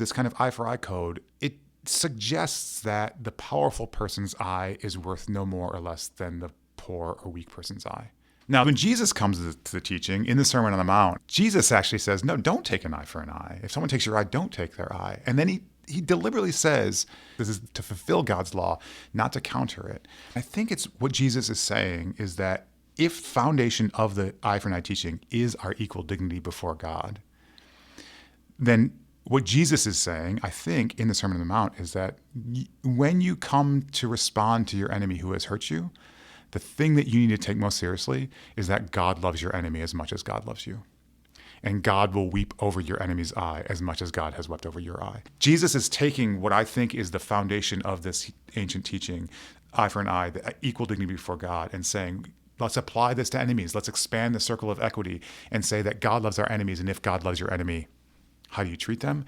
This kind of eye for eye code, it suggests that the powerful person's eye is worth no more or less than the poor or weak person's eye. Now, when Jesus comes to the teaching in the Sermon on the Mount, Jesus actually says, no, don't take an eye for an eye. If someone takes your eye, don't take their eye. And then he deliberately says, this is to fulfill God's law, not to counter it. I think it's what Jesus is saying is that if foundation of the eye for an eye teaching is our equal dignity before God, then what Jesus is saying, I think, in the Sermon on the Mount is that when you come to respond to your enemy who has hurt you, the thing that you need to take most seriously is that God loves your enemy as much as God loves you. And God will weep over your enemy's eye as much as God has wept over your eye. Jesus is taking what I think is the foundation of this ancient teaching, eye for an eye, the equal dignity before God, and saying, let's apply this to enemies. Let's expand the circle of equity and say that God loves our enemies. And if God loves your enemy, how do you treat them?